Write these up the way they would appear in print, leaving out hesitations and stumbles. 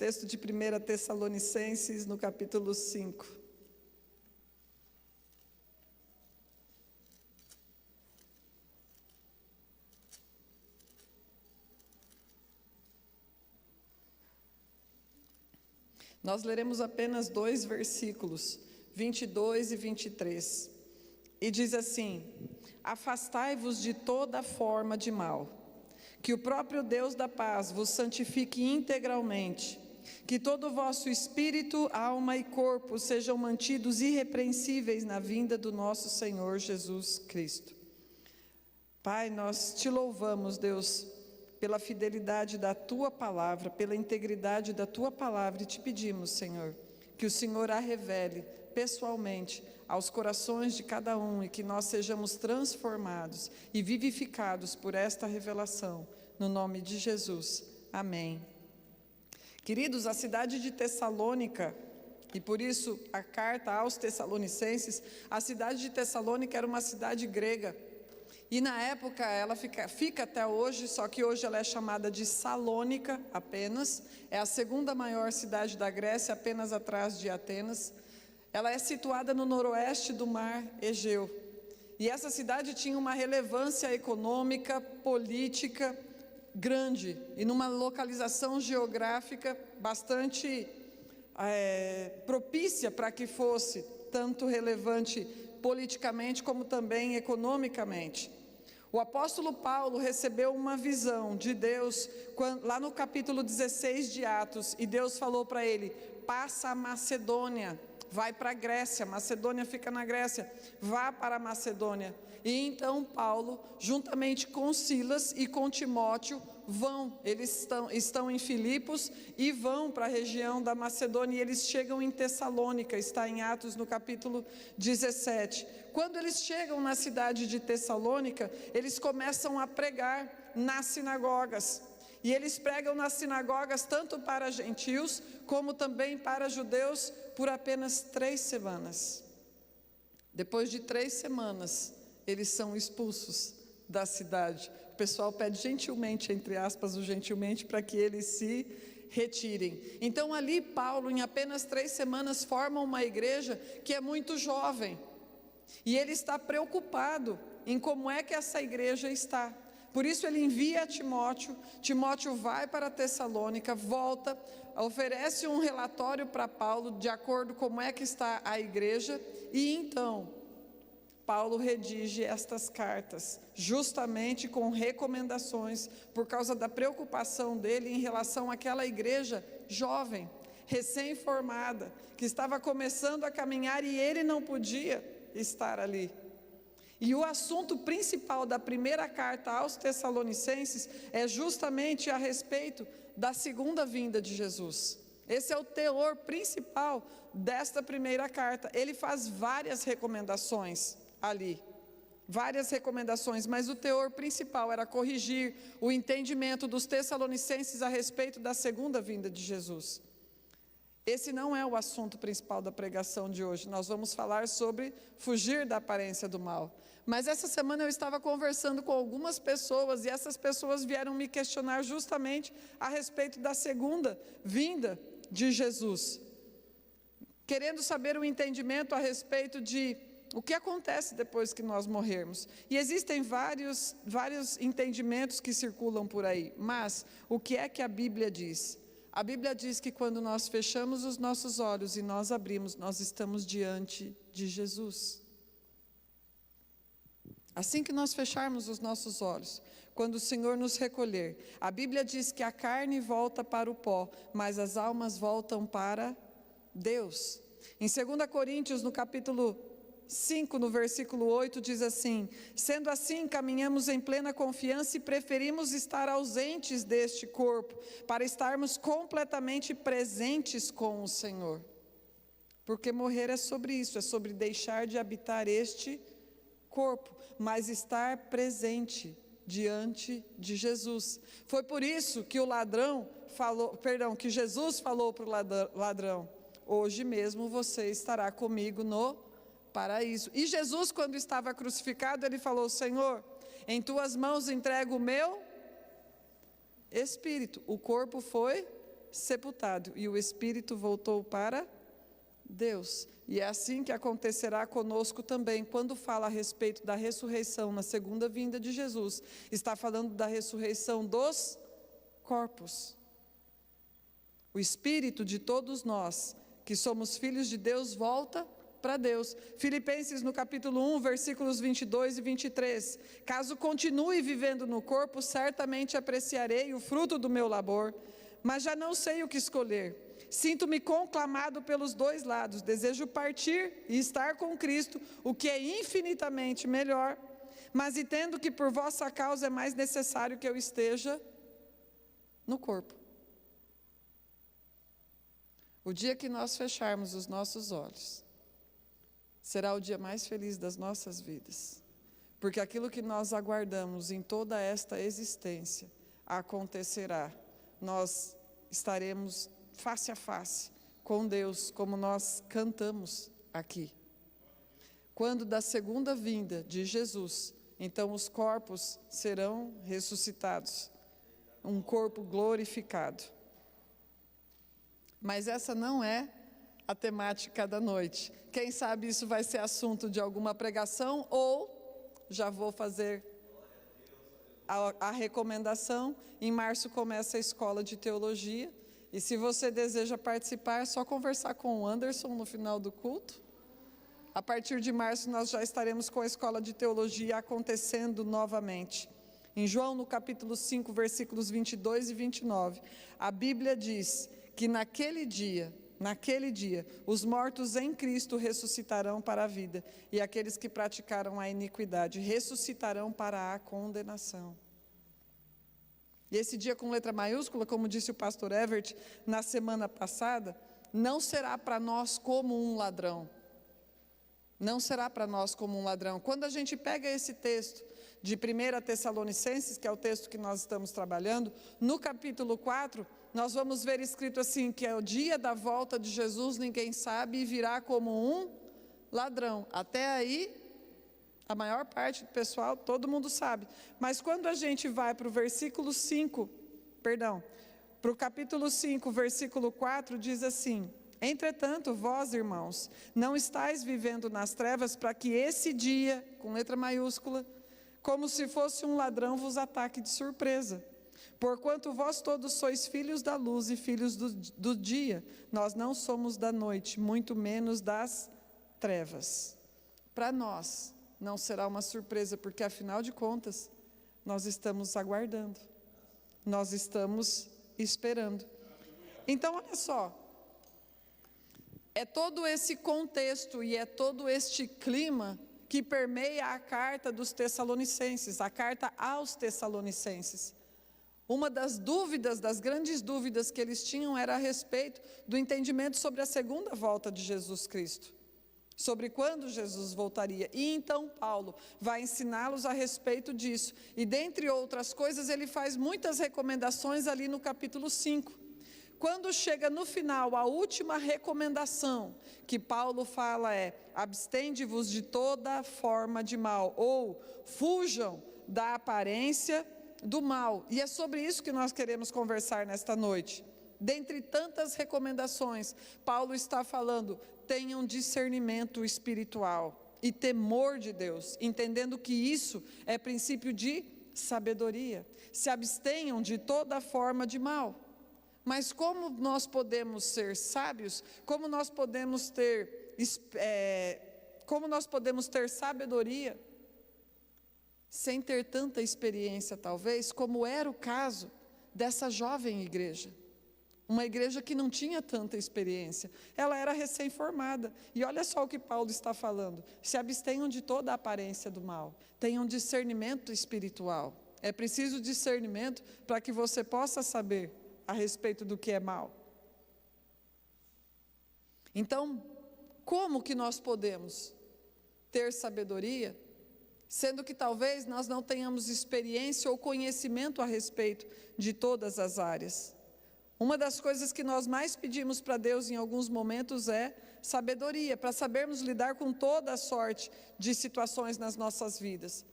Texto de 1 Tessalonicenses, no capítulo 5. Nós leremos apenas 2 versículos, 22 e 23. E diz assim: afastai-vos de toda forma de mal, que o próprio Deus da paz vos santifique integralmente, que todo o vosso espírito, alma e corpo sejam mantidos irrepreensíveis na vinda do nosso Senhor Jesus Cristo. Pai, nós te louvamos, Deus, pela fidelidade da Tua palavra, pela integridade da Tua palavra, e te pedimos, Senhor, que o Senhor a revele pessoalmente aos corações de cada um, e que nós sejamos transformados e vivificados por esta revelação, no nome de Jesus, amém. Queridos, a cidade de Tessalônica, e por isso a carta aos Tessalonicenses, a cidade de Tessalônica era uma cidade grega, e na época ela fica até hoje, só que hoje ela é chamada de Salônica apenas, é a segunda maior cidade da Grécia, apenas atrás de Atenas. Ela é situada no noroeste do mar Egeu, e essa cidade tinha uma relevância econômica, política grande, e numa localização geográfica bastante propícia para que fosse tanto relevante politicamente como também economicamente. O apóstolo Paulo recebeu uma visão de Deus, lá no capítulo 16 de Atos, e Deus falou para ele: passa a Macedônia, vai para a Grécia, Macedônia fica na Grécia, vá para a Macedônia. E então Paulo, juntamente com Silas e com Timóteo, eles estão em Filipos e vão para a região da Macedônia, e eles chegam em Tessalônica, está em Atos no capítulo 17. Quando eles chegam na cidade de Tessalônica, eles começam a pregar nas sinagogas. E eles pregam nas sinagogas tanto para gentios como também para judeus por apenas 3 semanas. Depois de 3 semanas, eles são expulsos da cidade. O pessoal pede gentilmente, entre aspas, o gentilmente, para que eles se retirem. Então ali Paulo, em apenas 3 semanas, forma uma igreja que é muito jovem. E ele está preocupado em como é que essa igreja está. Por isso ele envia Timóteo. Timóteo vai para Tessalônica, volta, oferece um relatório para Paulo, de acordo com como é que está a igreja, e então Paulo redige estas cartas, justamente com recomendações, por causa da preocupação dele em relação àquela igreja jovem, recém-formada, que estava começando a caminhar, e ele não podia estar ali. E o assunto principal da primeira carta aos Tessalonicenses é justamente a respeito da segunda vinda de Jesus. Esse é o teor principal desta primeira carta. Ele faz várias recomendações ali, várias recomendações, mas o teor principal era corrigir o entendimento dos Tessalonicenses a respeito da segunda vinda de Jesus. Esse não é o assunto principal da pregação de hoje. Nós vamos falar sobre fugir da aparência do mal. Mas essa semana eu estava conversando com algumas pessoas, e essas pessoas vieram me questionar justamente a respeito da segunda vinda de Jesus, querendo saber o entendimento a respeito de o que acontece depois que nós morrermos. E existem vários entendimentos que circulam por aí, mas o que é que a Bíblia diz? A Bíblia diz que quando nós fechamos os nossos olhos e nós abrimos, nós estamos diante de Jesus. Assim que nós fecharmos os nossos olhos, quando o Senhor nos recolher, a Bíblia diz que a carne volta para o pó, mas as almas voltam para Deus. Em 2 Coríntios, no capítulo 5, no versículo 8, diz assim: sendo assim, caminhamos em plena confiança e preferimos estar ausentes deste corpo, para estarmos completamente presentes com o Senhor. Porque morrer é sobre isso, é sobre deixar de habitar este corpo, mas estar presente diante de Jesus. Foi por isso que que Jesus falou para o ladrão: hoje mesmo você estará comigo no paraíso. E Jesus, quando estava crucificado, ele falou: Senhor, em tuas mãos entrego o meu espírito. O corpo foi sepultado e o espírito voltou para Deus. E é assim que acontecerá conosco também, quando fala a respeito da ressurreição na segunda vinda de Jesus, está falando da ressurreição dos corpos. O espírito de todos nós, que somos filhos de Deus, volta para Deus. Filipenses no capítulo 1, versículos 22 e 23. Caso continue vivendo no corpo, certamente apreciarei o fruto do meu labor, mas já não sei o que escolher. Sinto-me conclamado pelos dois lados, desejo partir e estar com Cristo, o que é infinitamente melhor, mas entendo que por vossa causa é mais necessário que eu esteja no corpo. O dia que nós fecharmos os nossos olhos, será o dia mais feliz das nossas vidas, porque aquilo que nós aguardamos em toda esta existência acontecerá. Nós estaremos face a face com Deus, como nós cantamos aqui. Quando da segunda vinda de Jesus, então os corpos serão ressuscitados, um corpo glorificado. Mas essa não é a temática da noite. Quem sabe isso vai ser assunto de alguma pregação, ou já vou fazer a recomendação. Em março começa a escola de teologia, e se você deseja participar, é só conversar com o Anderson no final do culto. A partir de março nós já estaremos com a escola de teologia acontecendo novamente. Em João, no capítulo 5, versículos 22 e 29, a Bíblia diz que naquele dia, os mortos em Cristo ressuscitarão para a vida, e aqueles que praticaram a iniquidade ressuscitarão para a condenação. E esse dia com letra maiúscula, como disse o pastor Evert na semana passada, não será para nós como um ladrão. Não será para nós como um ladrão. Quando a gente pega esse texto de 1 Tessalonicenses, que é o texto que nós estamos trabalhando, no capítulo 4, nós vamos ver escrito assim, que é o dia da volta de Jesus, ninguém sabe, e virá como um ladrão. Até aí, a maior parte do pessoal, todo mundo sabe. Mas quando a gente vai para o versículo 5, para o capítulo 5, versículo 4, diz assim: entretanto, vós, irmãos, não estáis vivendo nas trevas para que esse dia, com letra maiúscula, como se fosse um ladrão, vos ataque de surpresa. Porquanto vós todos sois filhos da luz e filhos do dia, nós não somos da noite, muito menos das trevas. Para nós, não será uma surpresa, porque afinal de contas, nós estamos aguardando, nós estamos esperando. Então, olha só, é todo esse contexto e é todo este clima que permeia a carta dos Tessalonicenses, a carta aos Tessalonicenses. Uma das dúvidas, das grandes dúvidas que eles tinham era a respeito do entendimento sobre a segunda volta de Jesus Cristo, sobre quando Jesus voltaria. E então Paulo vai ensiná-los a respeito disso. E dentre outras coisas, ele faz muitas recomendações ali no capítulo 5. Quando chega no final, a última recomendação que Paulo fala é: abstende-vos de toda forma de mal, ou fujam da aparência do mal. E é sobre isso que nós queremos conversar nesta noite. Dentre tantas recomendações, Paulo está falando: tenham discernimento espiritual e temor de Deus, entendendo que isso é princípio de sabedoria. Se abstenham de toda forma de mal. Mas como nós podemos ser sábios? Como nós podemos ter sabedoria sem ter tanta experiência, talvez, como era o caso dessa jovem igreja? Uma igreja que não tinha tanta experiência, ela era recém-formada. E olha só o que Paulo está falando: se abstenham de toda a aparência do mal, tenham discernimento espiritual. É preciso discernimento para que você possa saber a respeito do que é mal. Então, como que nós podemos ter sabedoria, sendo que talvez nós não tenhamos experiência ou conhecimento a respeito de todas as áreas? Uma das coisas que nós mais pedimos para Deus em alguns momentos é sabedoria, para sabermos lidar com toda a sorte de situações nas nossas vidas.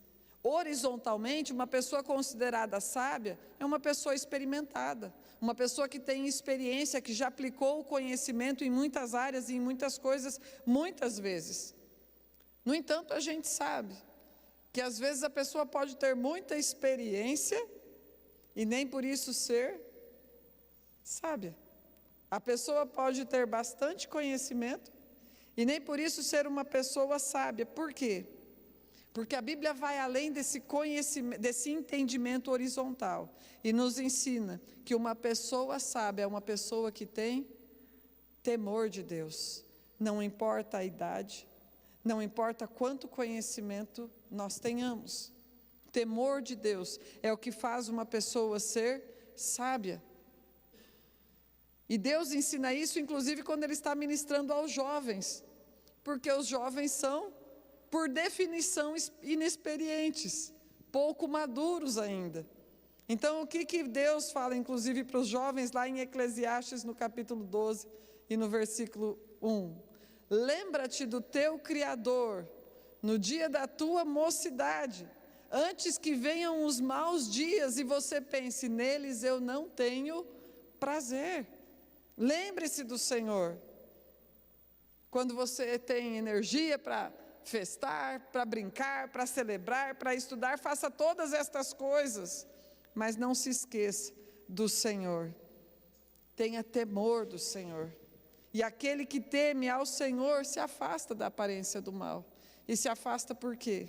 Horizontalmente, uma pessoa considerada sábia é uma pessoa experimentada, uma pessoa que tem experiência, que já aplicou o conhecimento em muitas áreas e em muitas coisas, muitas vezes. No entanto, a gente sabe que às vezes a pessoa pode ter muita experiência e nem por isso ser sábia. A pessoa pode ter bastante conhecimento e nem por isso ser uma pessoa sábia. Por quê? Porque a Bíblia vai além desse conhecimento, desse entendimento horizontal e nos ensina que uma pessoa sábia é uma pessoa que tem temor de Deus. Não importa a idade, não importa quanto conhecimento nós tenhamos. Temor de Deus é o que faz uma pessoa ser sábia. E Deus ensina isso, inclusive, quando Ele está ministrando aos jovens, porque os jovens são, por definição, inexperientes, pouco maduros ainda. Então, o que Deus fala, inclusive, para os jovens, lá em Eclesiastes, no capítulo 12 e no versículo 1? Lembra-te do teu Criador, no dia da tua mocidade, antes que venham os maus dias e você pense, neles eu não tenho prazer. Lembre-se do Senhor. Quando você tem energia para festar, para brincar, para celebrar, para estudar, faça todas estas coisas, mas não se esqueça do Senhor. Tenha temor do Senhor. E aquele que teme ao Senhor se afasta da aparência do mal. E se afasta por quê?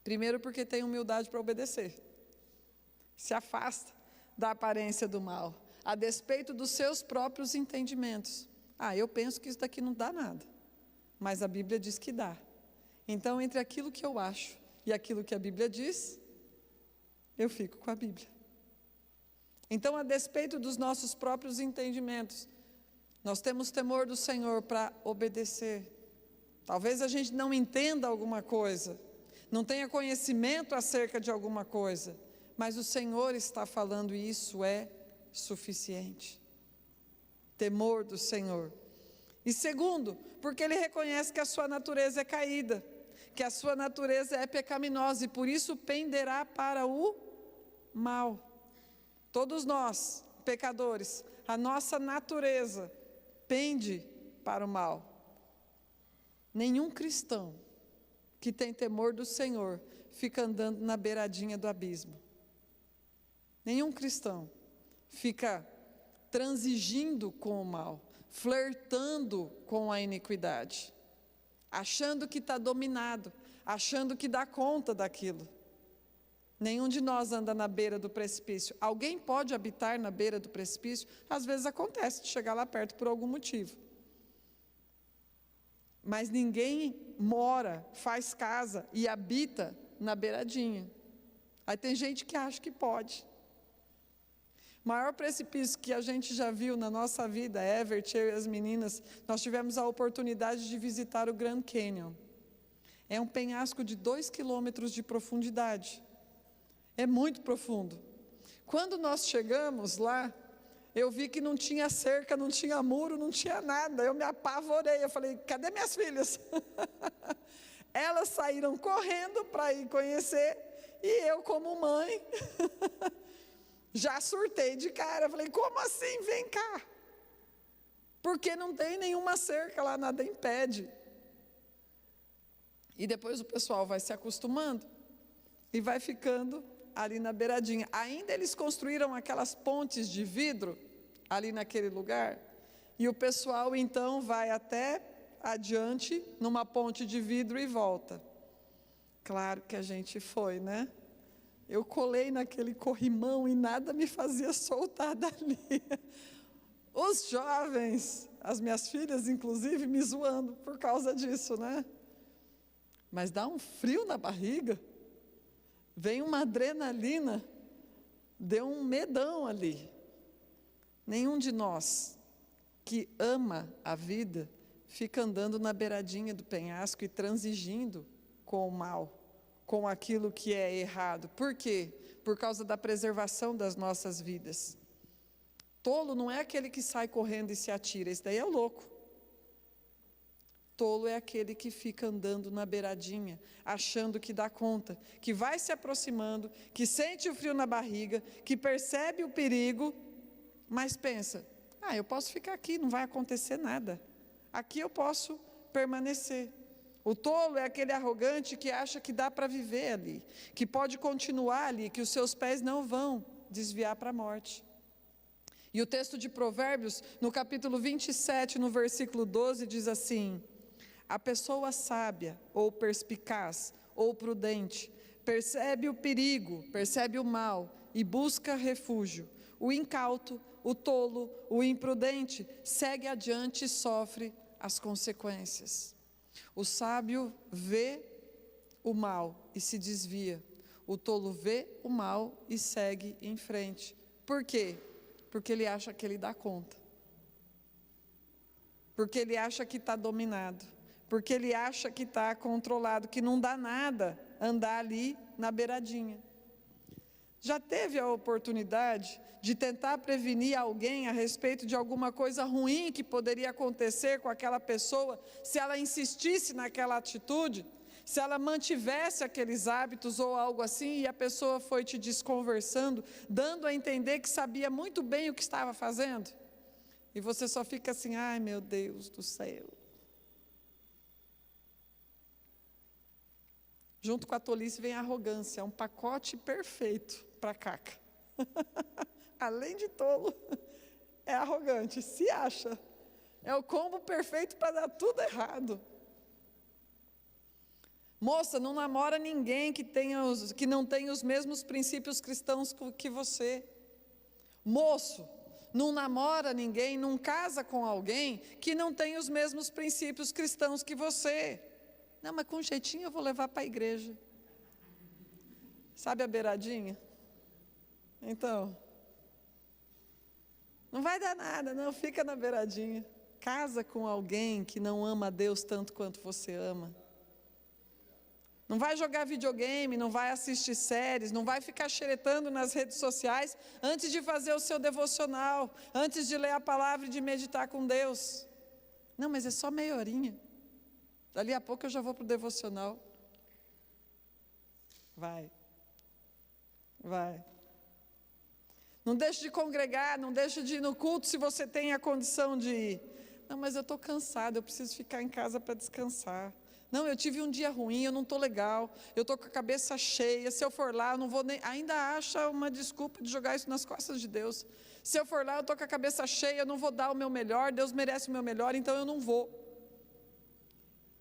Primeiro, porque tem humildade para obedecer. Se afasta da aparência do mal, a despeito dos seus próprios entendimentos. Eu penso que isso daqui não dá nada, mas a Bíblia diz que dá. Então, entre aquilo que eu acho e aquilo que a Bíblia diz, eu fico com a Bíblia. Então, a despeito dos nossos próprios entendimentos, nós temos temor do Senhor para obedecer. Talvez a gente não entenda alguma coisa, não tenha conhecimento acerca de alguma coisa, mas o Senhor está falando e isso é suficiente. Temor do Senhor. E segundo, porque Ele reconhece que a sua natureza é caída, que a sua natureza é pecaminosa e por isso penderá para o mal. Todos nós, pecadores, a nossa natureza pende para o mal. Nenhum cristão que tem temor do Senhor fica andando na beiradinha do abismo. Nenhum cristão fica transigindo com o mal, flertando com a iniquidade, achando que está dominado, achando que dá conta daquilo. Nenhum de nós anda na beira do precipício. Alguém pode habitar na beira do precipício? Às vezes acontece de chegar lá perto por algum motivo. Mas ninguém mora, faz casa e habita na beiradinha. Aí tem gente que acha que pode. O maior precipício que a gente já viu na nossa vida, Evert, eu e as meninas, nós tivemos a oportunidade de visitar o Grand Canyon. É um penhasco de 2 quilômetros de profundidade. É muito profundo. Quando nós chegamos lá, eu vi que não tinha cerca, não tinha muro, não tinha nada. Eu me apavorei, eu falei, cadê minhas filhas? Elas saíram correndo para ir conhecer, e eu como mãe, já surtei de cara. Falei, como assim? Vem cá. Porque não tem nenhuma cerca lá, nada impede. E depois o pessoal vai se acostumando e vai ficando ali na beiradinha. Ainda eles construíram aquelas pontes de vidro ali naquele lugar, e o pessoal então vai até adiante numa ponte de vidro e volta. Claro que a gente foi, né? Eu colei naquele corrimão e nada me fazia soltar dali. Os jovens, as minhas filhas inclusive, me zoando por causa disso, né? Mas dá um frio na barriga, vem uma adrenalina, deu um medão ali. Nenhum de nós que ama a vida fica andando na beiradinha do penhasco e transigindo com o mal, com aquilo que é errado. Por quê? Por causa da preservação das nossas vidas. Tolo não é aquele que sai correndo e se atira, esse daí é louco. Tolo é aquele que fica andando na beiradinha, achando que dá conta, que vai se aproximando, que sente o frio na barriga, que percebe o perigo, mas pensa, eu posso ficar aqui, não vai acontecer nada. Aqui eu posso permanecer. O tolo é aquele arrogante que acha que dá para viver ali, que pode continuar ali, que os seus pés não vão desviar para a morte. E o texto de Provérbios, no capítulo 27, no versículo 12, diz assim: a pessoa sábia, ou perspicaz, ou prudente, percebe o perigo, percebe o mal e busca refúgio. O incauto, o tolo, o imprudente, segue adiante e sofre as consequências. O sábio vê o mal e se desvia. O tolo vê o mal e segue em frente. Por quê? Porque ele acha que ele dá conta. Porque ele acha que está dominado. Porque ele acha que está controlado, que não dá nada andar ali na beiradinha. Já teve a oportunidade de tentar prevenir alguém a respeito de alguma coisa ruim que poderia acontecer com aquela pessoa, se ela insistisse naquela atitude, se ela mantivesse aqueles hábitos ou algo assim, e a pessoa foi te desconversando, dando a entender que sabia muito bem o que estava fazendo, e você só fica assim, ai meu Deus do céu. Junto com a tolice vem a arrogância, é um pacote perfeito para a caca. Além de tolo, é arrogante, se acha. É o combo perfeito para dar tudo errado. Moça, não namora ninguém que não tenha os mesmos princípios cristãos que você. Moço, não namora ninguém, não casa com alguém que não tenha os mesmos princípios cristãos que você. Não, mas com jeitinho eu vou levar para a igreja. Sabe a beiradinha? Então, não vai dar nada, não, fica na beiradinha. Casa com alguém que não ama a Deus tanto quanto você ama. Não vai jogar videogame, não vai assistir séries, não vai ficar xeretando nas redes sociais antes de fazer o seu devocional, antes de ler a palavra e de meditar com Deus. Não, mas é só meia horinha. Dali a pouco eu já vou para o devocional. Vai. Não deixe de congregar, não deixe de ir no culto se você tem a condição de ir. Não, mas eu estou cansado, eu preciso ficar em casa para descansar. Não, eu tive um dia ruim, eu não estou legal, eu estou com a cabeça cheia, se eu for lá, eu não vou nem... Ainda acha uma desculpa de jogar isso nas costas de Deus. Se eu for lá, eu estou com a cabeça cheia, eu não vou dar o meu melhor, Deus merece o meu melhor, então eu não vou.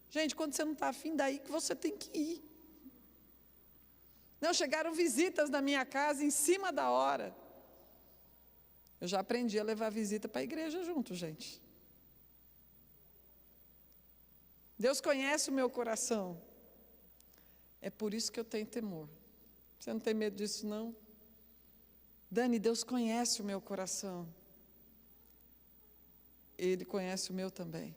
Gente, quando você não está afim, daí que você tem que ir. Não, chegaram visitas na minha casa em cima da hora. Eu já aprendi a levar visita para a igreja junto, gente. Deus conhece o meu coração. É por isso que eu tenho temor. Você não tem medo disso, não? Dani, Deus conhece o meu coração. Ele conhece o meu também.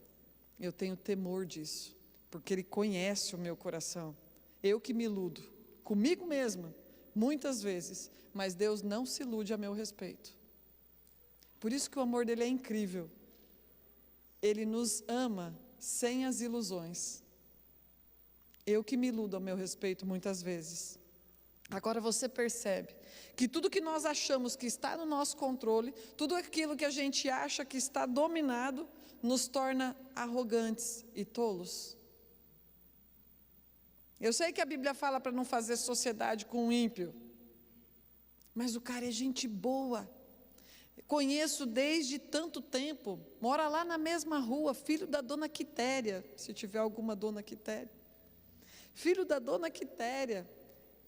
Eu tenho temor disso, porque Ele conhece o meu coração. Eu que me iludo, comigo mesma, muitas vezes, mas Deus não se ilude a meu respeito. Por isso que o amor dele é incrível. Ele nos ama sem as ilusões. Eu que me iludo a meu respeito muitas vezes. Agora você percebe que tudo que nós achamos que está no nosso controle, tudo aquilo que a gente acha que está dominado, nos torna arrogantes e tolos. Eu sei que a Bíblia fala para não fazer sociedade com o ímpio, mas o cara é gente boa. Conheço desde tanto tempo, mora lá na mesma rua, filho da dona Quitéria, se tiver alguma dona Quitéria. Filho da dona Quitéria,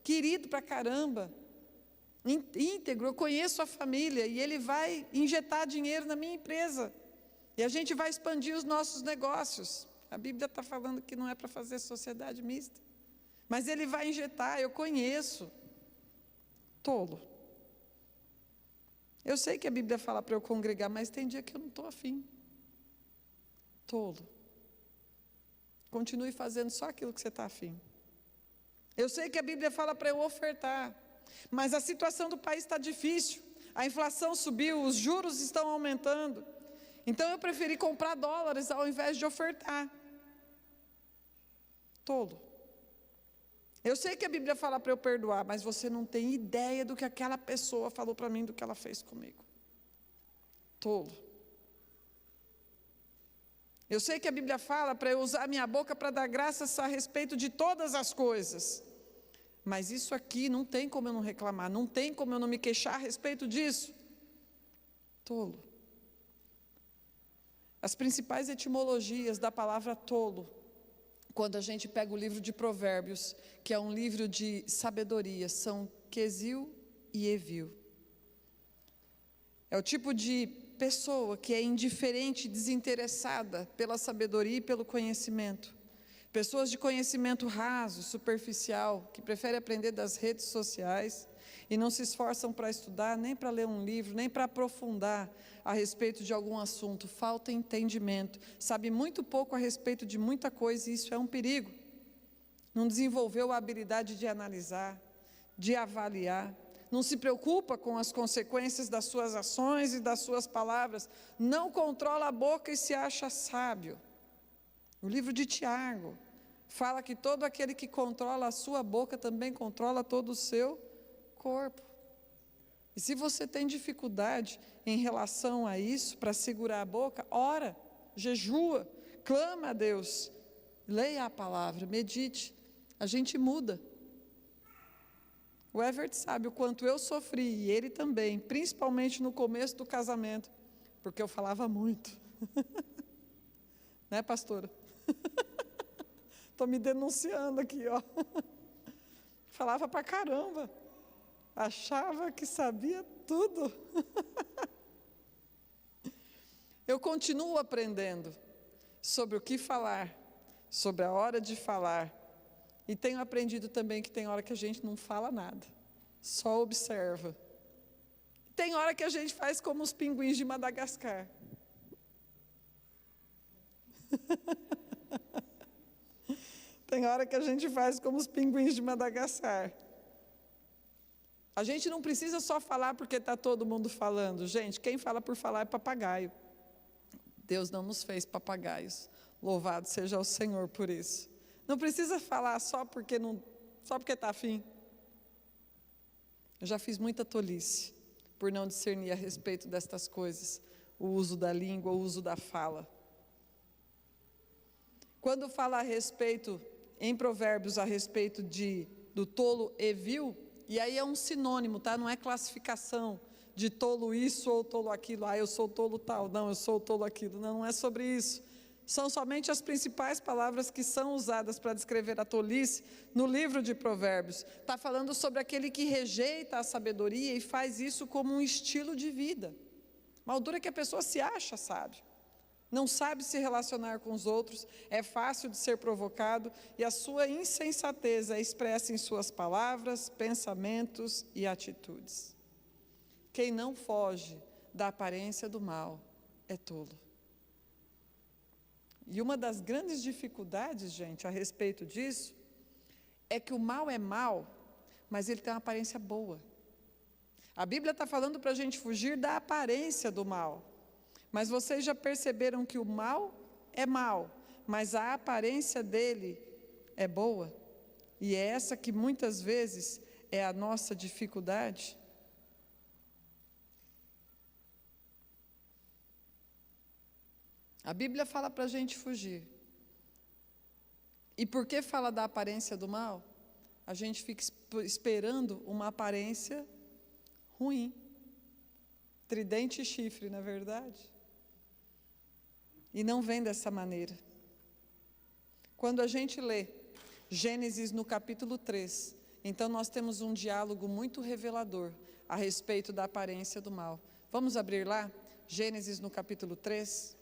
querido pra caramba, íntegro, eu conheço a família e ele vai injetar dinheiro na minha empresa. E a gente vai expandir os nossos negócios. A Bíblia está falando que não é para fazer sociedade mista. Mas ele vai injetar, eu conheço. Tolo. Eu sei que a Bíblia fala para eu congregar, mas tem dia que eu não estou afim. Tolo. Continue fazendo só aquilo que você está afim. Eu sei que a Bíblia fala para eu ofertar, mas a situação do país está difícil. A inflação subiu, os juros estão aumentando. Então eu preferi comprar dólares ao invés de ofertar. Tolo. Eu sei que a Bíblia fala para eu perdoar, mas você não tem ideia do que aquela pessoa falou para mim, do que ela fez comigo. Tolo. Eu sei que a Bíblia fala para eu usar a minha boca para dar graças a respeito de todas as coisas. Mas isso aqui não tem como eu não reclamar, não tem como eu não me queixar a respeito disso. Tolo. As principais etimologias da palavra tolo, quando a gente pega o livro de Provérbios, que é um livro de sabedoria, são quesil e evil. É o tipo de pessoa que é indiferente, desinteressada pela sabedoria e pelo conhecimento. Pessoas de conhecimento raso, superficial, que preferem aprender das redes sociais e não se esforçam para estudar, nem para ler um livro, nem para aprofundar a respeito de algum assunto. Falta entendimento, sabe muito pouco a respeito de muita coisa, e isso é um perigo. Não desenvolveu a habilidade de analisar, de avaliar, não se preocupa com as consequências das suas ações e das suas palavras, não controla a boca e se acha sábio. O livro de Tiago fala que todo aquele que controla a sua boca também controla todo o seu corpo. E se você tem dificuldade em relação a isso, para segurar a boca, ora, jejua, clama a Deus, leia a palavra, medite, a gente muda. O Everett sabe o quanto eu sofri, e ele também, principalmente no começo do casamento, porque eu falava muito. Né, pastora? Estou me denunciando aqui, ó. Falava pra caramba. Achava que sabia tudo. Eu continuo aprendendo sobre o que falar, sobre a hora de falar. E tenho aprendido também que tem hora que a gente não fala nada, só observa. Tem hora que a gente faz como os pinguins de Madagascar. Tem hora que a gente faz como os pinguins de Madagascar. A gente não precisa só falar porque está todo mundo falando. Gente, quem fala por falar é papagaio. Deus não nos fez papagaios. Louvado seja o Senhor por isso. Não precisa falar só porque está afim. Eu já fiz muita tolice por não discernir a respeito destas coisas. O uso da língua, o uso da fala. Quando fala a respeito, em Provérbios, a respeito do tolo e vil, e aí é um sinônimo, tá? Não é classificação de tolo isso ou tolo aquilo. Eu sou tolo tal, não, eu sou tolo aquilo. Não é sobre isso. São somente as principais palavras que são usadas para descrever a tolice no livro de Provérbios. Está falando sobre aquele que rejeita a sabedoria e faz isso como um estilo de vida. Maldura que a pessoa se acha sábio. Não sabe se relacionar com os outros, é fácil de ser provocado e a sua insensatez é expressa em suas palavras, pensamentos e atitudes. Quem não foge da aparência do mal é tolo. E uma das grandes dificuldades, gente, a respeito disso, é que o mal é mal, mas ele tem uma aparência boa. A Bíblia está falando para a gente fugir da aparência do mal. Mas vocês já perceberam que o mal é mal, mas a aparência dele é boa? E é essa que muitas vezes é a nossa dificuldade? A Bíblia fala para a gente fugir. E por que fala da aparência do mal? A gente fica esperando uma aparência ruim. Tridente e chifre, não é verdade? E não vem dessa maneira. Quando a gente lê Gênesis no capítulo 3, então nós temos um diálogo muito revelador a respeito da aparência do mal. Vamos abrir lá? Gênesis no capítulo 3.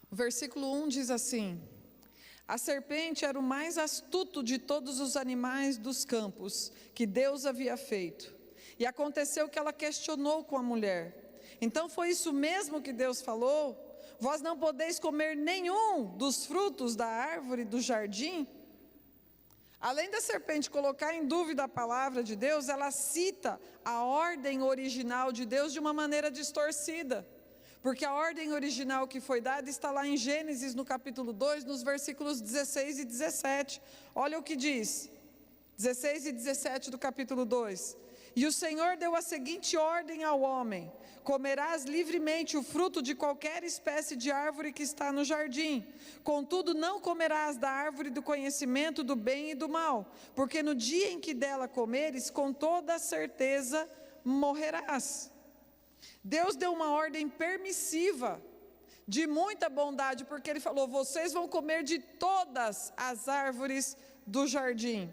O versículo 1 diz assim: a serpente era o mais astuto de todos os animais dos campos que Deus havia feito. E aconteceu que ela questionou com a mulher: Então foi isso mesmo que Deus falou? Vós não podeis comer nenhum dos frutos da árvore do jardim? Além da serpente colocar em dúvida a palavra de Deus, ela cita a ordem original de Deus de uma maneira distorcida. Porque a ordem original que foi dada está lá em Gênesis, no capítulo 2, nos versículos 16 e 17. Olha o que diz, 16 e 17 do capítulo 2. E o Senhor deu a seguinte ordem ao homem: comerás livremente o fruto de qualquer espécie de árvore que está no jardim. Contudo, não comerás da árvore do conhecimento do bem e do mal, porque no dia em que dela comeres, com toda certeza morrerás. Deus deu uma ordem permissiva, de muita bondade, porque Ele falou: vocês vão comer de todas as árvores do jardim,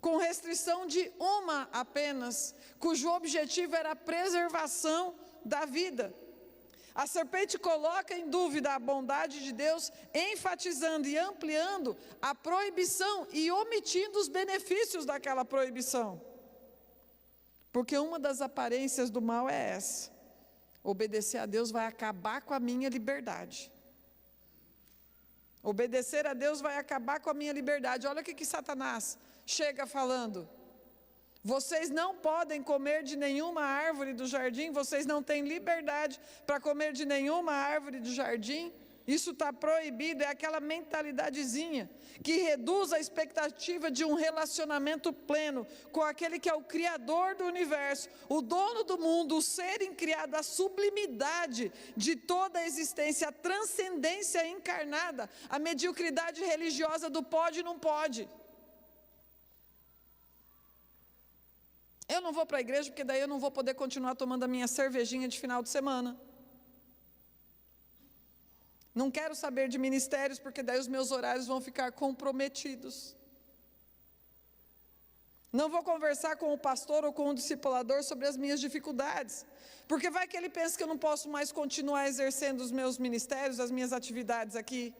com restrição de uma apenas, cujo objetivo era a preservação da vida. A serpente coloca em dúvida a bondade de Deus, enfatizando e ampliando a proibição e omitindo os benefícios daquela proibição. Porque uma das aparências do mal é essa: obedecer a Deus vai acabar com a minha liberdade. Obedecer a Deus vai acabar com a minha liberdade. Olha o que Satanás chega falando: vocês não podem comer de nenhuma árvore do jardim, vocês não têm liberdade para comer de nenhuma árvore do jardim. Isso está proibido. É aquela mentalidadezinha que reduz a expectativa de um relacionamento pleno com aquele que é o Criador do universo, o dono do mundo, o ser incriado, a sublimidade de toda a existência, a transcendência encarnada, a mediocridade religiosa do pode e não pode. Eu não vou para a igreja porque daí eu não vou poder continuar tomando a minha cervejinha de final de semana. Não quero saber de ministérios porque daí os meus horários vão ficar comprometidos. Não vou conversar com o pastor ou com o discipulador sobre as minhas dificuldades, porque vai que ele pensa que eu não posso mais continuar exercendo os meus ministérios, as minhas atividades aqui.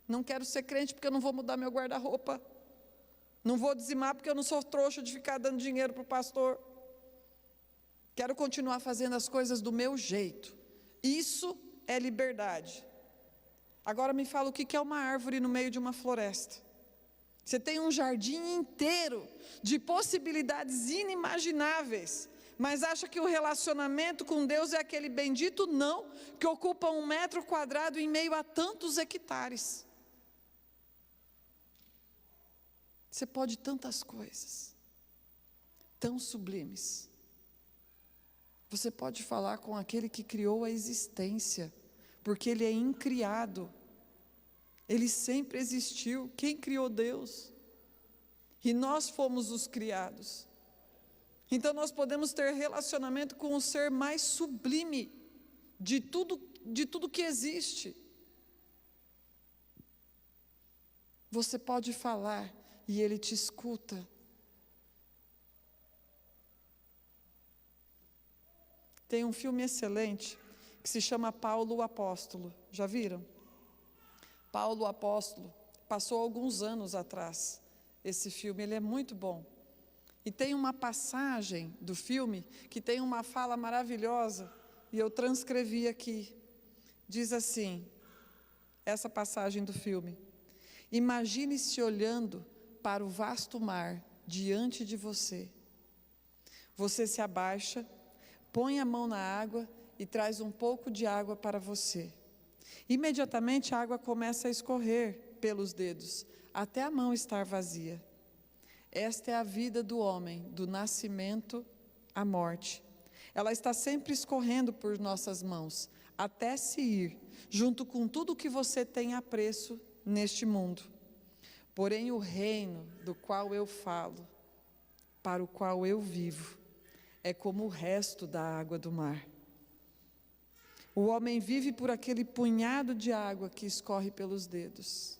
Não quero ser crente porque eu não vou mudar meu guarda-roupa. Não vou dizimar porque eu não sou trouxa de ficar dando dinheiro para o pastor. Quero continuar fazendo as coisas do meu jeito. Isso é liberdade. Agora me fala, o que é uma árvore no meio de uma floresta? Você tem um jardim inteiro de possibilidades inimagináveis, mas acha que o relacionamento com Deus é aquele bendito não, que ocupa 1 metro quadrado em meio a tantos hectares. Você pode tantas coisas, tão sublimes. Você pode falar com aquele que criou a existência, porque Ele é incriado. Ele sempre existiu. Quem criou Deus? E nós fomos os criados. Então nós podemos ter relacionamento com o ser mais sublime de tudo que existe. Você pode falar e Ele te escuta. Tem um filme excelente que se chama Paulo o Apóstolo. Já viram? Paulo o Apóstolo. Passou alguns anos atrás. Esse filme, ele é muito bom. E tem uma passagem do filme que tem uma fala maravilhosa, e eu transcrevi aqui. Diz assim, essa passagem do filme: imagine-se olhando para o vasto mar diante de você. Você se abaixa, põe a mão na água e traz um pouco de água para você. Imediatamente a água começa a escorrer pelos dedos, até a mão estar vazia. Esta é a vida do homem, do nascimento à morte. Ela está sempre escorrendo por nossas mãos, até se ir, junto com tudo que você tem apreço neste mundo. Porém, o reino do qual eu falo, para o qual eu vivo, é como o resto da água do mar. O homem vive por aquele punhado de água que escorre pelos dedos.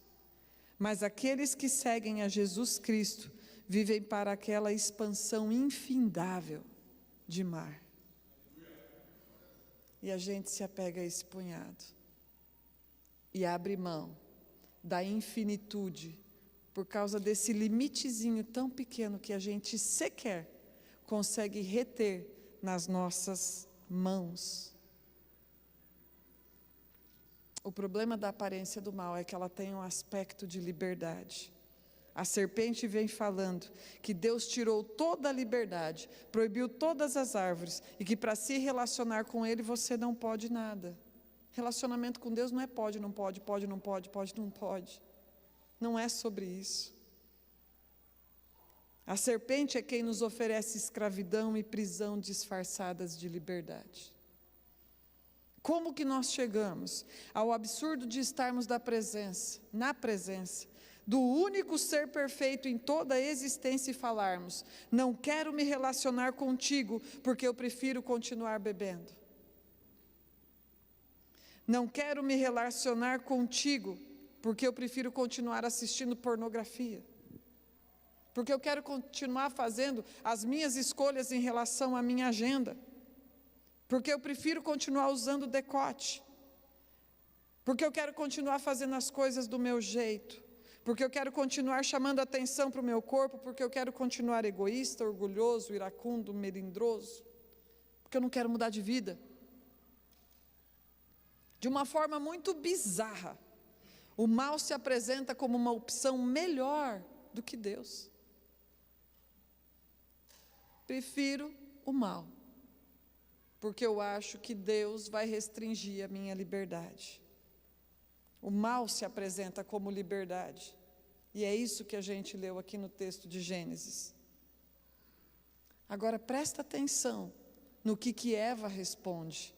Mas aqueles que seguem a Jesus Cristo vivem para aquela expansão infindável de mar. E a gente se apega a esse punhado e abre mão da infinitude por causa desse limitezinho tão pequeno que a gente sequer consegue reter nas nossas mãos. O problema da aparência do mal é que ela tem um aspecto de liberdade. A serpente vem falando que Deus tirou toda a liberdade, proibiu todas as árvores, e que para se relacionar com Ele você não pode nada. Relacionamento com Deus não é pode, não pode, pode, não pode, pode, não pode. Não é sobre isso. A serpente é quem nos oferece escravidão e prisão disfarçadas de liberdade. Como que nós chegamos ao absurdo de estarmos na presença do único ser perfeito em toda a existência e falarmos: não quero me relacionar contigo porque eu prefiro continuar bebendo. Não quero me relacionar contigo porque eu prefiro continuar assistindo pornografia. Porque eu quero continuar fazendo as minhas escolhas em relação à minha agenda. Porque eu prefiro continuar usando decote. Porque eu quero continuar fazendo as coisas do meu jeito. Porque eu quero continuar chamando atenção para o meu corpo, porque eu quero continuar egoísta, orgulhoso, iracundo, melindroso, porque eu não quero mudar de vida. De uma forma muito bizarra, o mal se apresenta como uma opção melhor do que Deus. Prefiro o mal, porque eu acho que Deus vai restringir a minha liberdade. O mal se apresenta como liberdade. E é isso que a gente leu aqui no texto de Gênesis. Agora presta atenção no que Eva responde.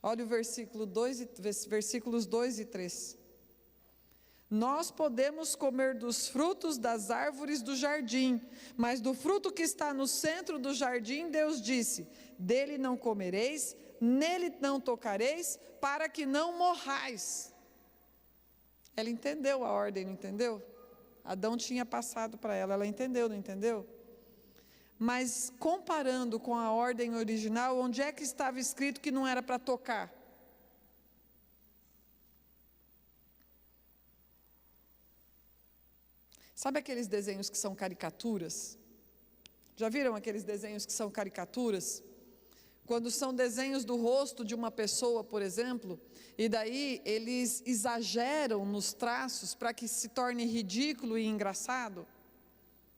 Olha o versículos 2 e 3. Nós podemos comer dos frutos das árvores do jardim, mas do fruto que está no centro do jardim, Deus disse: dele não comereis, nele não tocareis, para que não morrais. Ela entendeu a ordem, não entendeu? Adão tinha passado para ela, ela entendeu, não entendeu? Mas comparando com a ordem original, onde é que estava escrito que não era para tocar? Sabe aqueles desenhos que são caricaturas? Já viram aqueles desenhos que são caricaturas? Quando são desenhos do rosto de uma pessoa, por exemplo, e daí eles exageram nos traços para que se torne ridículo e engraçado,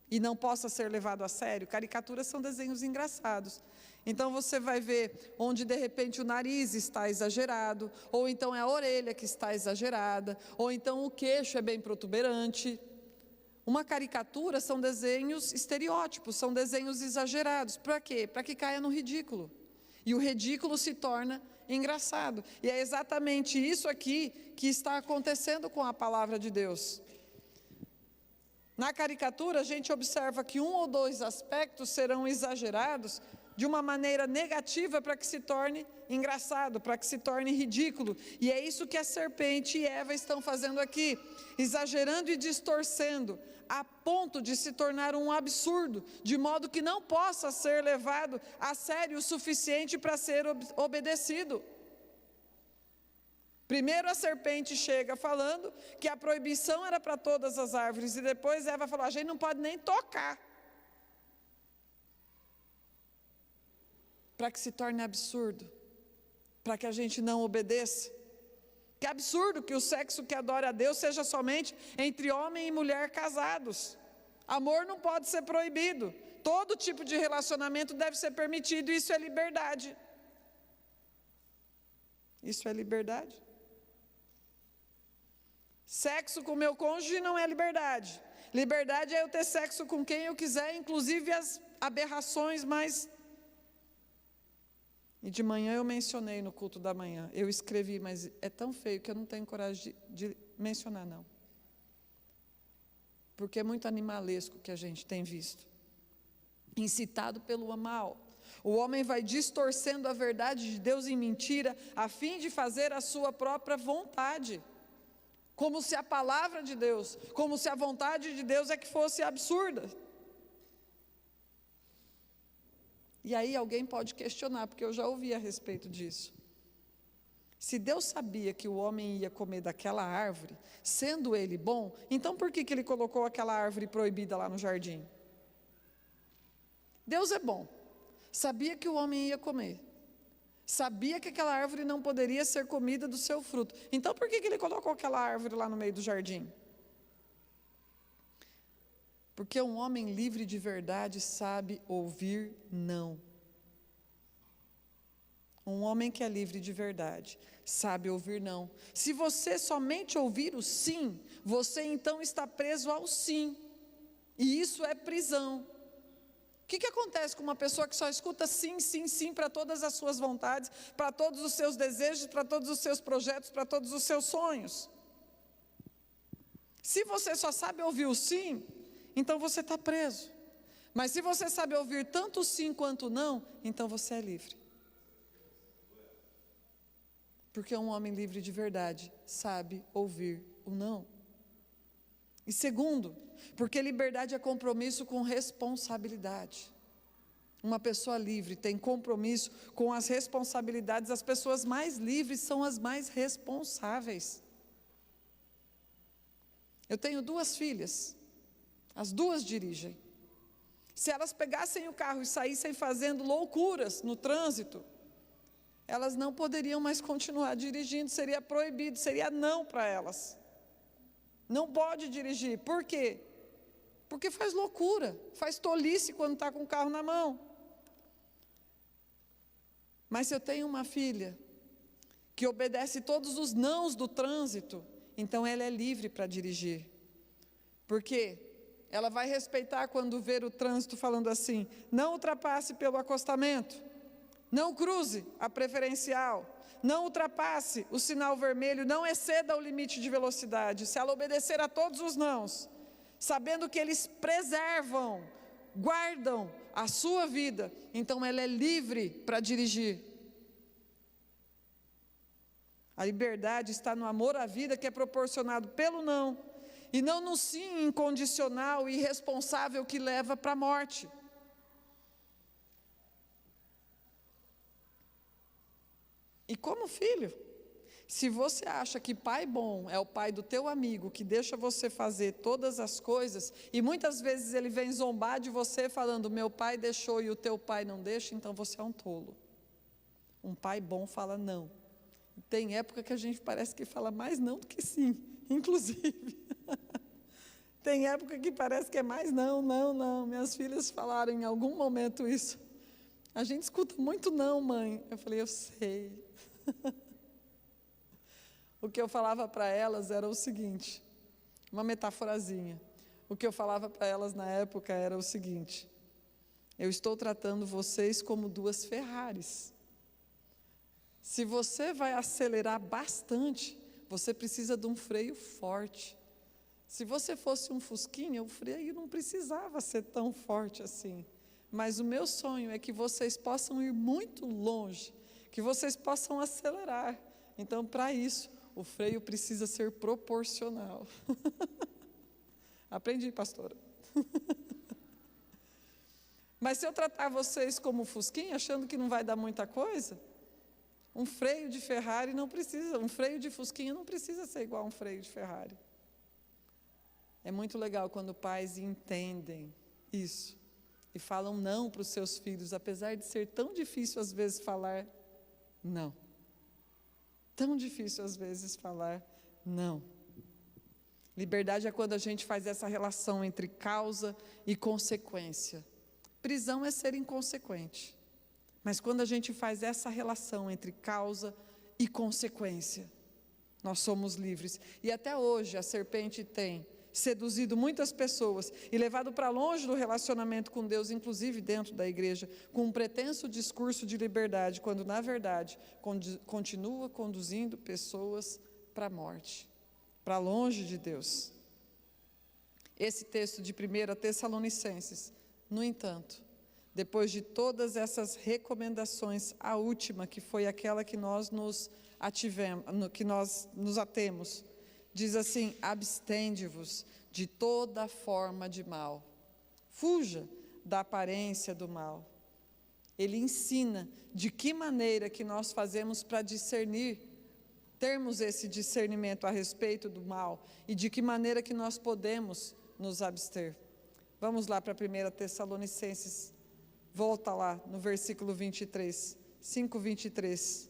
e não possa ser levado a sério. Caricaturas são desenhos engraçados. Então você vai ver onde de repente o nariz está exagerado, ou então é a orelha que está exagerada, ou então o queixo é bem protuberante. Uma caricatura são desenhos estereótipos, são desenhos exagerados. Para quê? Para que caia no ridículo. E o ridículo se torna engraçado. E é exatamente isso aqui que está acontecendo com a palavra de Deus. Na caricatura, a gente observa que um ou dois aspectos serão exagerados de uma maneira negativa para que se torne engraçado, para que se torne ridículo. E é isso que a serpente e Eva estão fazendo aqui, exagerando e distorcendo, a ponto de se tornar um absurdo, de modo que não possa ser levado a sério o suficiente para ser obedecido. Primeiro a serpente chega falando que a proibição era para todas as árvores, e depois Eva falou: a gente não pode nem tocar, para que se torne absurdo, para que a gente não obedeça. Que absurdo que o sexo que adora a Deus seja somente entre homem e mulher casados. Amor não pode ser proibido, todo tipo de relacionamento deve ser permitido, isso é liberdade. Isso é liberdade. Sexo com meu cônjuge não é liberdade. Liberdade é eu ter sexo com quem eu quiser, inclusive as aberrações mais... E de manhã eu mencionei no culto da manhã, eu escrevi, mas é tão feio que eu não tenho coragem de mencionar, não. Porque é muito animalesco que a gente tem visto. Incitado pelo mal. O homem vai distorcendo a verdade de Deus em mentira, a fim de fazer a sua própria vontade. Como se a palavra de Deus, como se a vontade de Deus é que fosse absurda. E aí alguém pode questionar, porque eu já ouvi a respeito disso. Se Deus sabia que o homem ia comer daquela árvore, sendo ele bom, então por que ele colocou aquela árvore proibida lá no jardim? Deus é bom, sabia que o homem ia comer, Sabia que aquela árvore não poderia ser comida do seu fruto. Então por que ele colocou aquela árvore lá no meio do jardim? Porque um homem livre de verdade sabe ouvir não. Um homem que é livre de verdade sabe ouvir não. Se você somente ouvir o sim, você então está preso ao sim. E isso é prisão. O que acontece com uma pessoa que só escuta sim, sim, sim para todas as suas vontades, para todos os seus desejos, para todos os seus projetos, para todos os seus sonhos? Se você só sabe ouvir o sim, então você está preso. Mas se você sabe ouvir tanto sim quanto não, então você é livre. Porque um homem livre de verdade sabe ouvir o não. E segundo, porque liberdade é compromisso com responsabilidade. Uma pessoa livre tem compromisso com as responsabilidades. As pessoas mais livres são as mais responsáveis. Eu tenho 2 filhas, as 2 dirigem. Se elas pegassem o carro e saíssem fazendo loucuras no trânsito, elas não poderiam mais continuar dirigindo, seria proibido, seria não para elas. Não pode dirigir, por quê? Porque faz loucura, faz tolice quando está com o carro na mão. Mas se eu tenho uma filha que obedece todos os nãos do trânsito, então ela é livre para dirigir. Por quê? Ela vai respeitar quando ver o trânsito falando assim: não ultrapasse pelo acostamento, não cruze a preferencial, não ultrapasse o sinal vermelho, não exceda o limite de velocidade. Se ela obedecer a todos os nãos, sabendo que eles preservam, guardam a sua vida, então ela é livre para dirigir. A liberdade está no amor à vida que é proporcionado pelo não, e não no sim incondicional e irresponsável que leva para a morte. E como filho, se você acha que pai bom é o pai do teu amigo, que deixa você fazer todas as coisas, e muitas vezes ele vem zombar de você falando: meu pai deixou e o teu pai não deixa, então você é um tolo. Um pai bom fala não. Tem época que a gente parece que fala mais não do que sim, inclusive. Tem época que parece que é mais não, não, não. Minhas filhas falaram em algum momento isso. A gente escuta muito não, mãe. Eu falei: eu sei. O que eu falava para elas era o seguinte, uma metáforazinha. O que eu falava para elas na época era o seguinte: eu estou tratando vocês como 2 Ferraris. Se você vai acelerar bastante, você precisa de um freio forte. Se você fosse um Fusquinha, o freio não precisava ser tão forte assim. Mas o meu sonho é que vocês possam ir muito longe, que vocês possam acelerar. Então, para isso, o freio precisa ser proporcional. Aprendi, pastora. Mas se eu tratar vocês como Fusquinha, achando que não vai dar muita coisa, um freio de Ferrari não precisa, um freio de Fusquinha não precisa ser igual a um freio de Ferrari. É muito legal quando pais entendem isso e falam não para os seus filhos, apesar de ser tão difícil às vezes falar não. Tão difícil às vezes falar não. Liberdade é quando a gente faz essa relação entre causa e consequência. Prisão é ser inconsequente. Mas quando a gente faz essa relação entre causa e consequência, nós somos livres. E até hoje a serpente tem seduzido muitas pessoas e levado para longe do relacionamento com Deus, inclusive dentro da igreja, com um pretenso discurso de liberdade, quando na verdade continua conduzindo pessoas para a morte, para longe de Deus. Esse texto de 1 Tessalonicenses, no entanto, depois de todas essas recomendações, a última, que foi aquela que nós nos atemos, diz assim: abstende-vos de toda forma de mal. Fuja da aparência do mal. Ele ensina de que maneira que nós fazemos para discernir, termos esse discernimento a respeito do mal, e de que maneira que nós podemos nos abster. Vamos lá para 1 Tessalonicenses, volta lá no versículo 23. 5:23.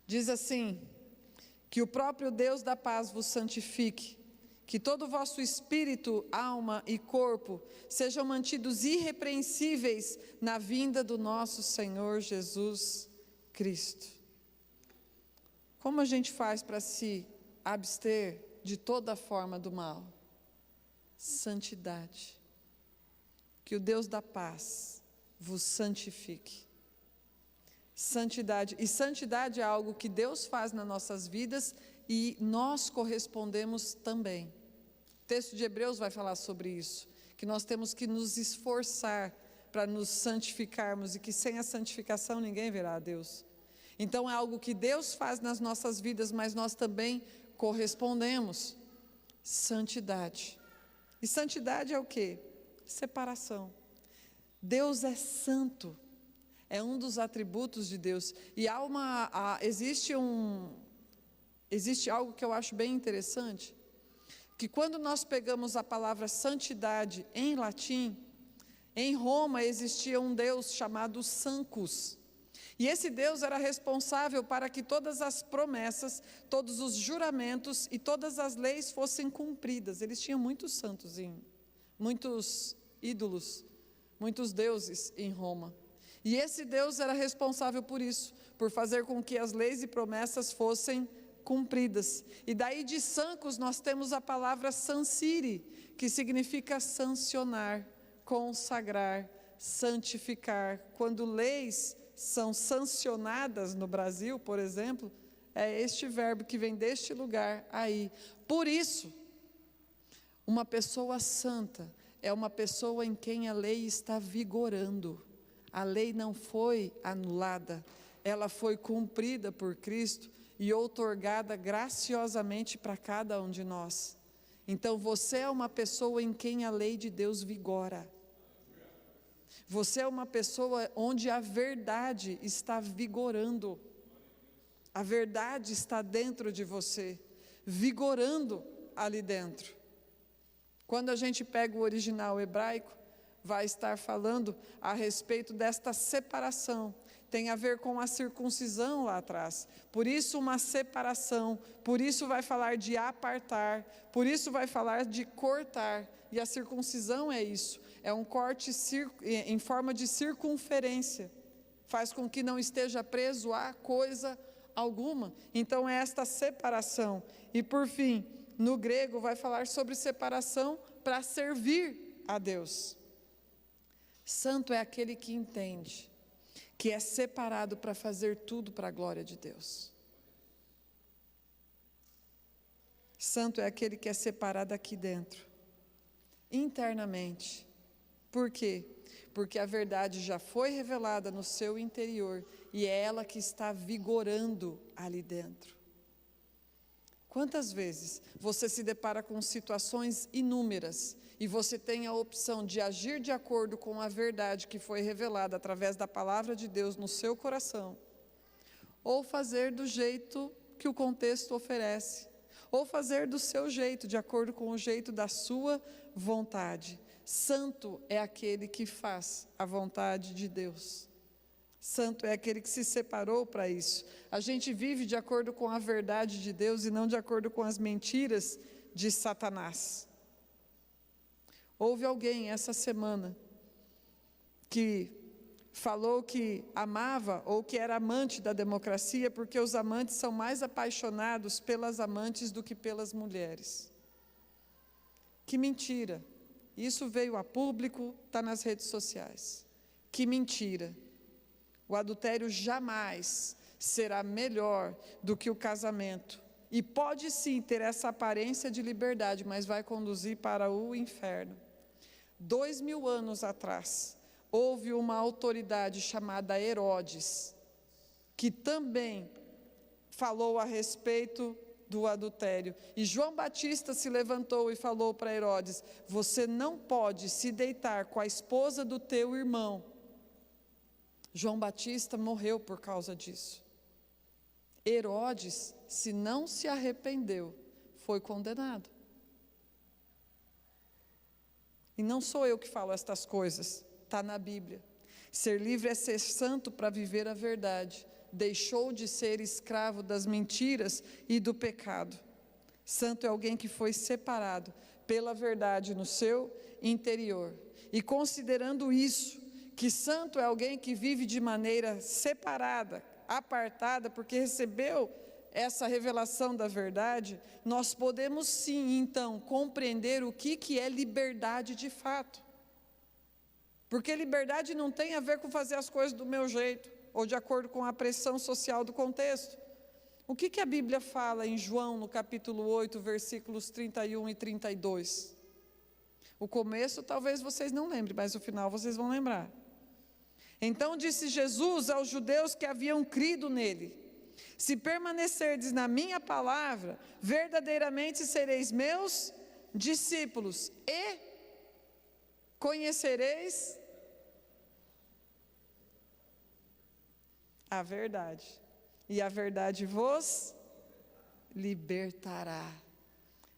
Diz assim: que o próprio Deus da paz vos santifique, que todo o vosso espírito, alma e corpo sejam mantidos irrepreensíveis na vinda do nosso Senhor Jesus Cristo. Como a gente faz para se abster de toda forma do mal? Santidade. Que o Deus da paz vos santifique. Santidade. E santidade é algo que Deus faz nas nossas vidas e nós correspondemos também. O texto de Hebreus vai falar sobre isso, que nós temos que nos esforçar para nos santificarmos e que sem a santificação ninguém verá a Deus. Então é algo que Deus faz nas nossas vidas, mas nós também correspondemos. Santidade. E santidade é o quê? Separação. Deus é santo. É um dos atributos de Deus. E existe algo que eu acho bem interessante, que quando nós pegamos a palavra santidade em latim, em Roma existia um deus chamado Sancus. E esse deus era responsável para que todas as promessas, todos os juramentos e todas as leis fossem cumpridas. Eles tinham muitos santos, muitos ídolos, muitos deuses em Roma. E esse Deus era responsável por isso, por fazer com que as leis e promessas fossem cumpridas. E daí de Sancus nós temos a palavra sancire, que significa sancionar, consagrar, santificar. Quando leis são sancionadas no Brasil, por exemplo, é este verbo que vem deste lugar aí. Por isso, uma pessoa santa é uma pessoa em quem a lei está vigorando. A lei não foi anulada, ela foi cumprida por Cristo e outorgada graciosamente para cada um de nós. Então você é uma pessoa em quem a lei de Deus vigora. Você é uma pessoa onde a verdade está vigorando. A verdade está dentro de você, vigorando ali dentro. Quando a gente pega o original hebraico, vai estar falando a respeito desta separação. Tem a ver com a circuncisão lá atrás. Por isso uma separação, por isso vai falar de apartar, por isso vai falar de cortar. E a circuncisão é isso, é um corte em forma de circunferência. Faz com que não esteja preso a coisa alguma. Então é esta separação. E por fim, no grego vai falar sobre separação para servir a Deus. Santo é aquele que entende que é separado para fazer tudo para a glória de Deus. Santo é aquele que é separado aqui dentro, internamente. Por quê? Porque a verdade já foi revelada no seu interior e é ela que está vigorando ali dentro. Quantas vezes você se depara com situações inúmeras e você tem a opção de agir de acordo com a verdade que foi revelada através da palavra de Deus no seu coração, ou fazer do jeito que o contexto oferece, ou fazer do seu jeito, de acordo com o jeito da sua vontade. Santo é aquele que faz a vontade de Deus. Santo é aquele que se separou para isso. A gente vive de acordo com a verdade de Deus e não de acordo com as mentiras de Satanás. Houve alguém essa semana que falou que amava ou que era amante da democracia porque os amantes são mais apaixonados pelas amantes do que pelas mulheres. Que mentira! Isso veio a público, está nas redes sociais. Que mentira! O adultério jamais será melhor do que o casamento. E pode sim ter essa aparência de liberdade, mas vai conduzir para o inferno. 2000 anos atrás, houve uma autoridade chamada Herodes, que também falou a respeito do adultério. E João Batista se levantou e falou para Herodes: você não pode se deitar com a esposa do teu irmão. João Batista morreu por causa disso. Herodes, se não se arrependeu, foi condenado. E não sou eu que falo estas coisas, está na Bíblia. Ser livre é ser santo para viver a verdade. Deixou de ser escravo das mentiras e do pecado. Santo é alguém que foi separado pela verdade no seu interior. E considerando isso, que santo é alguém que vive de maneira separada, apartada, porque recebeu essa revelação da verdade, nós podemos sim, então, compreender o que é liberdade de fato. Porque liberdade não tem a ver com fazer as coisas do meu jeito, ou de acordo com a pressão social do contexto. O que a Bíblia fala em João, no capítulo 8, versículos 31 e 32? O começo talvez vocês não lembrem, mas o final vocês vão lembrar. Então disse Jesus aos judeus que haviam crido nele: se permanecerdes na minha palavra, verdadeiramente sereis meus discípulos, e conhecereis a verdade, e a verdade vos libertará.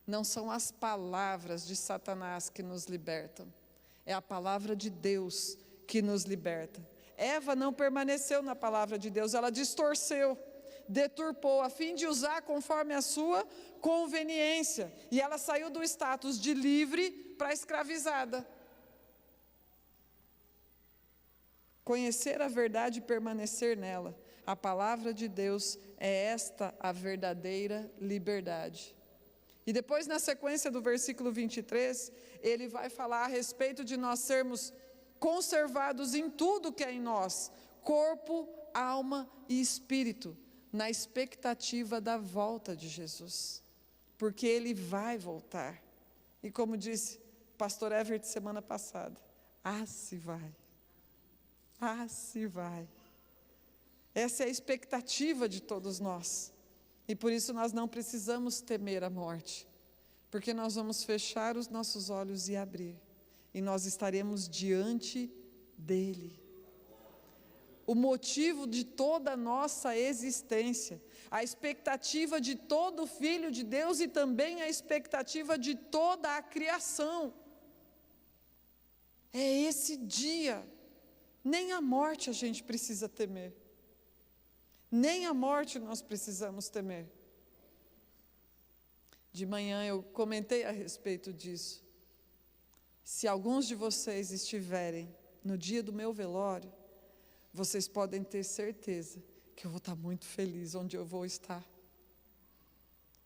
Não são as palavras de Satanás que nos libertam, é a palavra de Deus que nos liberta. Eva não permaneceu na palavra de Deus, ela distorceu, deturpou, a fim de usar conforme a sua conveniência, e ela saiu do status de livre para escravizada. Conhecer a verdade e permanecer nela, a palavra de Deus é esta a verdadeira liberdade. E depois, na sequência do versículo 23, ele vai falar a respeito de nós sermos conservados em tudo que é em nós, corpo, alma e espírito, na expectativa da volta de Jesus, porque ele vai voltar. E como disse o pastor Everett semana passada, se vai. Se vai. Essa é a expectativa de todos nós. E por isso nós não precisamos temer a morte, porque nós vamos fechar os nossos olhos e abrir, e nós estaremos diante dele. O motivo de toda a nossa existência, a expectativa de todo filho de Deus e também a expectativa de toda a criação, é esse dia. Nem a morte a gente precisa temer. Nem a morte nós precisamos temer. De manhã eu comentei a respeito disso. Se alguns de vocês estiverem no dia do meu velório, vocês podem ter certeza que eu vou estar muito feliz onde eu vou estar.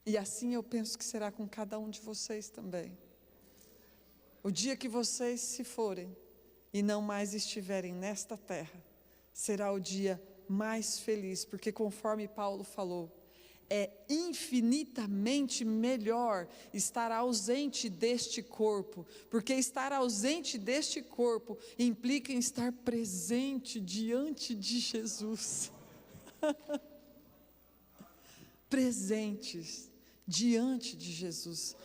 E assim eu penso que será com cada um de vocês também. O dia que vocês se forem e não mais estiverem nesta terra, será o dia mais feliz, porque conforme Paulo falou, é infinitamente melhor estar ausente deste corpo, porque estar ausente deste corpo implica em estar presente diante de Jesus. Presentes diante de Jesus.